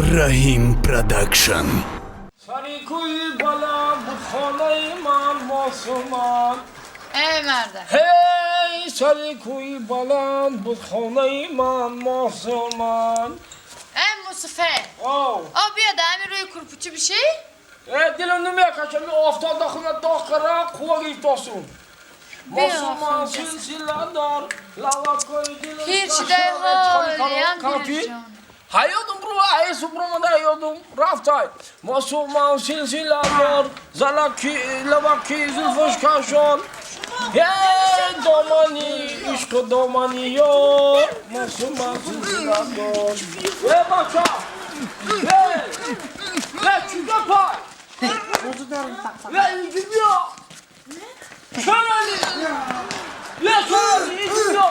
Rahim Production. Sari koy bala bu khane iman masuman. Ey merde. Hey sari koy bala bu khane iman masuman. Ey Mustafa. Oh. Abi ya da roy kurpuçu bir şey. Dilim nime kaçam afta dakhına dakhara kuvari tosun. Masuman silsiladar lava koy dilim. Hiç de holiyan bir can. Hayodum bro, aysu bro da hayodum raftay. Masuman silsiladar zalaki lavaki zulfuş kaşon. Hey domani, işko domani yo. Masuman silsiladar. Hey bacha. Hey. Hey çuga pay. Hey gidiyor. Şöyle. Ya şöyle gidiyor.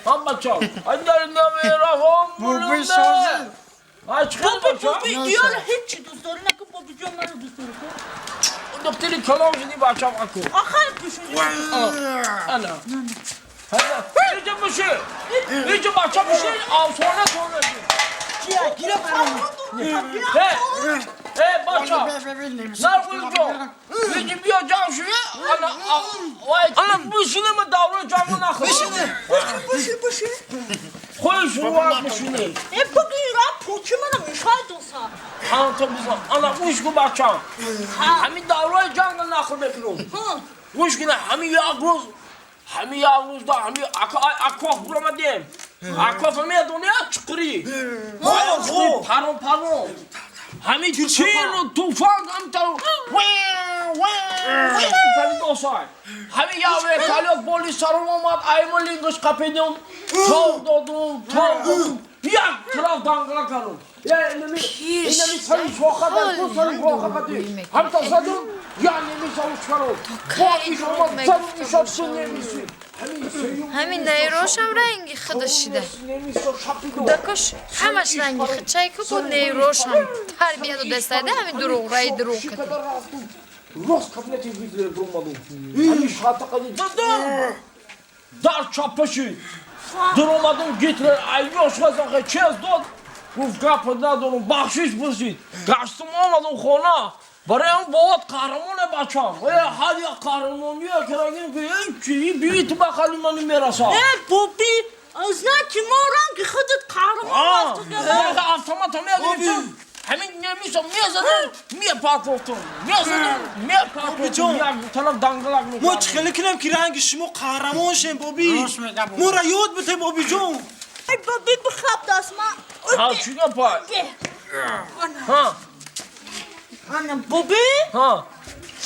Ham bacha. Annenin ne rahom bulundu. Aç kız bacha. Diyor hiç dostlarına ki babacığımları dostları. Doktori kalam şimdi bacha akı. Akar düşünüyor. Ana. Hadi. Iyice bir şey. İyice bacha bir şey. Al sonra. Gire paramı. Hey bacha. Nar uyuyor. İyice bir ocağın şuraya. Ana. Ana bu işine mi davranacağım bunu akı? Başı. Koy şunu var mı şunu? Bugün ya poçumana müşahit olsa. Anlatabilirim. Ana bu iş bu bacha. Hami davranacağım bunu akı bekliyorum. Bu iş yine hami yağız. Hami yağız da hami akvaf bulamadım. Akvaf hami adonya çıkırı. Pardon. Hami çiğno tufan amta. Tabii dostlar. Hami yağız kalıyor polis sarılmamat aymalingos kapedum. Tavdodum. Ya taraf dangla kalın. Ya inemi sayı şokadan kusarı şokatı. Ham tasadun ya nemi savuş kalın. Bu iş olmaz. Sen iş olsun nemisi. همین در روشم رنگی خدا شده دکش همش رنگی خد چای که بود نیروشم تربیت و دستایده همین دروغ کده Roz kabineti bilgileri bulmadım. Hani şahata kadar dadım. Dar çapaşı. Durmadım gittiler. Ay yoşma zakı çez dod. Bu kapıda donun bahşiş busit. Kaçtım olmadım kona. Barayım boğat kahramanı başam. Hadi kahraman diyor ki rengin büyütü bakalım onu merasa. Bobby. Znaczy moram ki hıdıt kahraman Aa, bastı. avtomatım yazdım. Hemen yemişim, niye patlattın? Niye patlattın? Ya taraf dangalak mı? ما چخلی کنم که رنگ شما قهرمان شیم بابی ما را یاد بده بابی جون Ay Bobby bu kap dasma. Ha, çünkü yapar. Ha, Bobby. ha.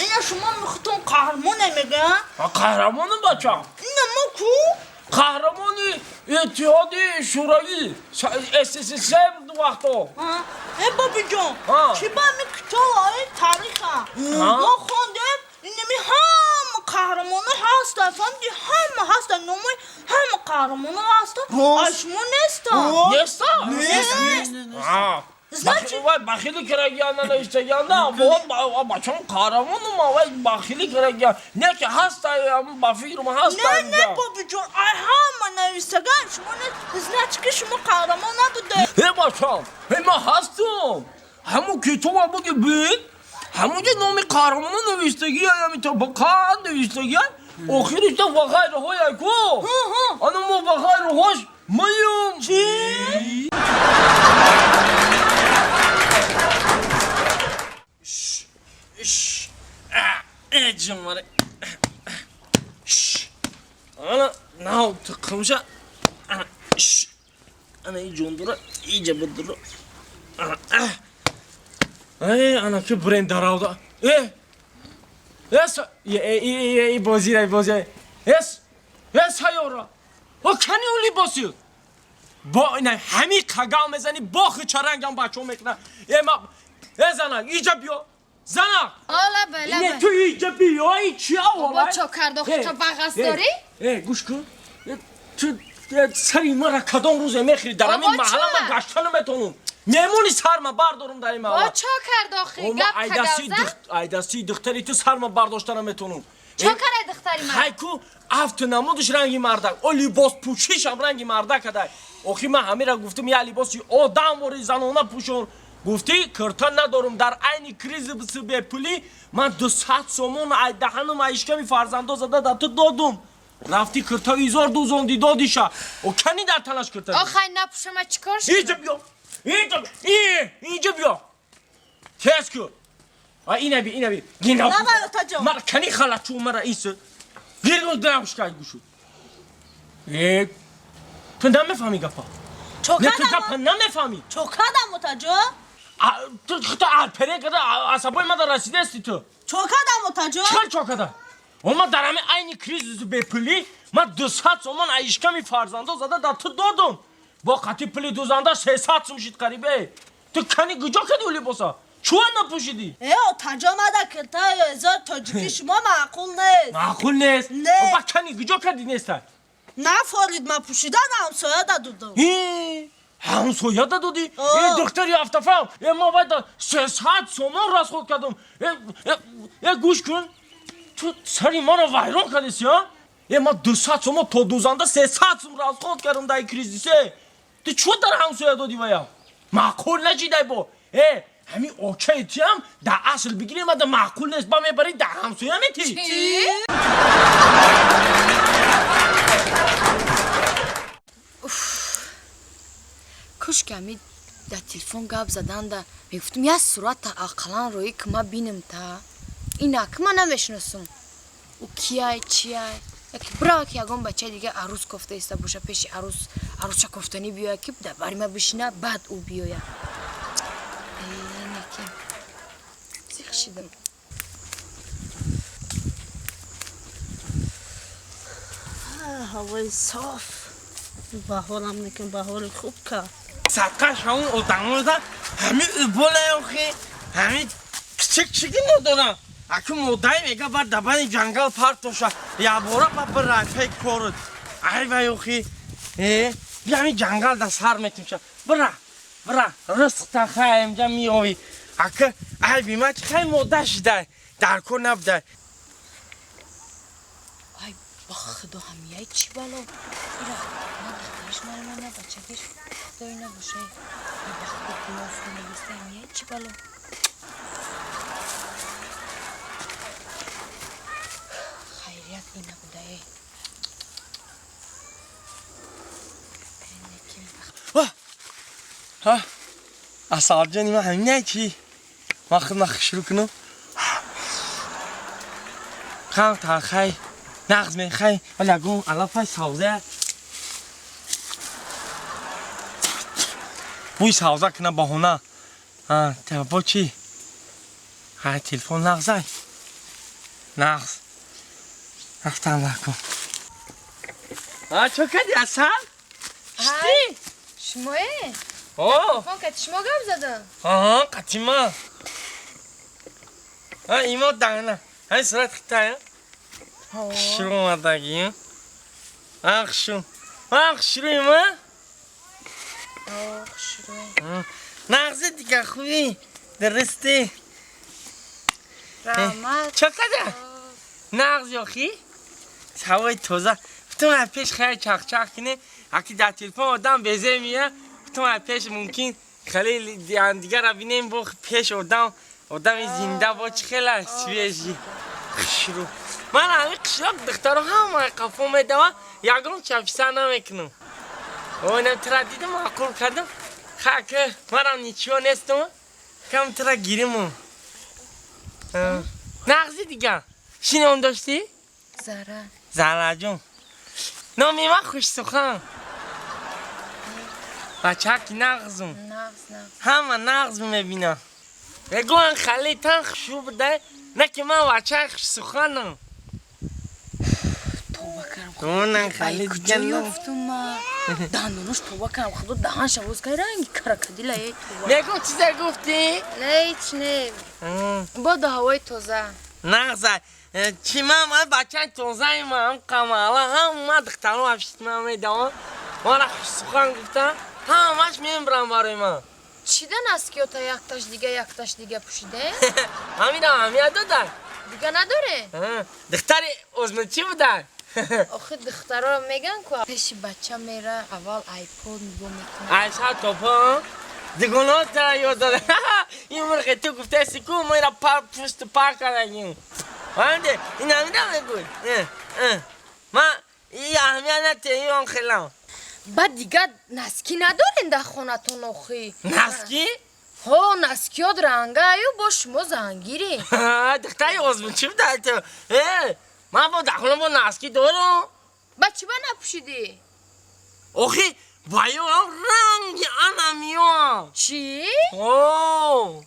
Ina şuma mıhtın kahraman emege. Ha, kahramanın başam. Ne moku? Kahramanı İttihadi Şurayı SSSR vakti o. Babacığım. Ha. Ki ben mi kitayı tariha. Ya kondem. İnemi ham kahramanı hasta. Efendi ham hasta. Nomu ham kahramanı hasta. Aşmı nesta. Nesta? Ha. Значит, Bakili keregiyanına işte yanında bu başım kahramanım ama bakili keregiyan ne ki hastayım bakıyorum hastayım ya. ne babacığım? Ay ham ne istegan. Şmu ne? Значит şmu kahramanı bu de. He başım. Hem hastım. Hem kötü var bu gibi. Hem de nomi kahramanı ne istegiyan ya bir bakan ne istegiyan. Okhir işte vakayr hoya ko. Anam o vakayr hoş. Mayum. Ecim var. Ana ne oldu kımşa? Ana iyice ondura, iyice bıdırı. Ay ana ki brain daraldı. بازی. Es hayora. O کنی اولی باسی. با نه همی کگام میزنی با خچرنگم بچه‌ها میکنه. زنا ایجا بیا. زنا. Ola böyle Ne mi? tu iyice بیای چیا Baba olay? çok karda خطا بغز داری؟ گوش کن. تو سری مرا کدام روز میخری در همین بابا محله چه؟ من گشتن میتونم. میمونی سرما بردارم در این Baba محله. çok karda خی Oğlum gap kagavza aydaسی دختری تو سرما برداشتن میتونم. çok kare dختاری من Hayku aftu namudش رنگی مردک. او لیباس پوشیش هم رنگی مردک کدای. آخی من همه را گفتم یه لباسی آدم و زنانه پوشون گفتی کرتن ندارم در عین کریز بس به پولی من 200 سومون دهنم ایشکمی فرزنده زده در تو دادم رفتی کرتا ایزار دوزوندی دادیشه و کنی در تلاش کرتا آخه نپوشم چیکار شد؟ اینجا بیا اینجا بیا تست کن اینه بی گینا نه باید تا جا مرا کنی خلط چون مرا ایسه گیرگوز درمش که گوشو تو نمیفهمی گفا نه تو گفا نمیفهمی چوکادم تا جا تو الپره کده عصبای ما در رسیده استی تو چوکادم تا جا چکار چوکده؟ اما در همه این کریز به پلی من 200 سومن ایشکمی فرزنده زده در تو دادم با قطی پلی دوزنده 300 سوم شید قریبه تو کنی گجا کدی ولی باسا چون نپوشیدی؟ تا جا مده که تا ازار تاجیکی شما معقول نیست معقول نیست؟ نه. با کنی گجا کدی نیسته؟ نه فارید من پوشیدن همسایه دادم همون سویا دادی؟ این دختری افتفام ما باید 300 سومن راست خود کردم گوش کن تو سری ما رو ویران کردیسی ها؟ ما 200 سومن تا دوزنده 300 سومن راست خود کردم در این کریزیسه تو چون در همون سویا دادی باید؟ معقول نجیده با همین اوکی تی هم در اصل بگیریم در معقول نیست با میبری در همون سویا میتی چی؟ کاش که همی در تلفن گپ زدن ده میگفتم یه صورت اقلا روی که ما بینم تا اینا که من نمیشناسم او کیای چیای برای که یکم بچه دیگه عروس کفته ایسته باشه پیش عروس چه کفتنی بیاید که در باری ما بشینه بعد او بیاید اینه که زیخ شیدم هوای صاف بهارم نکن بهار خوب که صدقش همون ادامه ده همین بالا اوخی همین کچکی ندارم اگه مدعی میگه بر دبن جنگل پارت توشه یا بورا پا رفیق کورد ای وای اوخی بیا همین جنگل ده سر میتونشه برا رزق تا خواهیم جا میوی اگه ای بیمه چه خیلی مدعش ده درکو نبده ای با خدا همیه چی بالا ایرا من دخترش نرمانه بچه کش خدایی نباشه ای با خدا گناف نویسته همیه چی بالا خیریت این نبوده ای ها اصاب جانی ما همینه چی مخ شروع کنم خام تا خی نغز می خی ولی اگه علافه سوزه بوی سوزه کنه بهونه با چی های تلفن نغزه نغز رفتم لکن چو کدی اصل؟ های شمایه من که شما گم زدم قطیما ایما دانه های صورت خیطه شروع اومدگی شروع ایما شروع نغزه دیگه خوبی درسته رحمت چه کده؟ نغز یاخی؟ هوای توزه تو من پیش خیلی چاق کنه اکی در تلفن آدم بزه میه تو من پیش ممکن خیلی دیگر را بینیم با پیش آدم زنده با چه خیلی سویجی شروع من همه قشلاق دختر همه قفا میدوه یکم چفیسه نمیکنم اینم ترا دیدم معقول کردم خاکه منم نیچیو نیستم کم ترا گیریم نغزی دیگه شینه هم داشتی؟ زهره جون نامی من خوش سخن بچه ها که نغزم همه نغز میبینم بگو من خیلی تن خوشو بده نه که من بچه خوش سخنم توبه کردم اونم خیلی دیگه کجا نم یافتم ما دندونش توبه کردم خدا دهنش عوض کرد رنگی کرکدیل ای توبه بگو چیزه گفتی؟ نه هیچ نه با ده هوای تازه نغزه چی من بچه توزه من قماله همه دخترم افشت من میدوم من خوش سخن گفتم همش میبرم برای من چیدن است که تا یک تاش دیگه پوشیده؟ همین دادن دیگه نداره؟ دختری ازمه چی بودن؟ آخه دخترها میگن که پیش بچه میره اول آیپود نگاه میکنه. عشقا توپا دیگونه ترا یاد داده این مرغ تو گفته سکو میره پشت پارک کنیم وانده این همینا میگوی من این اهمیت نتیه اون خیلم بعد دیگه نسکی ندارین در خونه تون آخی؟ نسکی؟ ها نسکی ها درنگه ایو با شما زنگیری. دختری آزمون چی بده تو؟ من با دخونه با نسکی دارم بچه با نپوشیدی؟ آخی بایو هم رنگی انمیان چی؟ اوه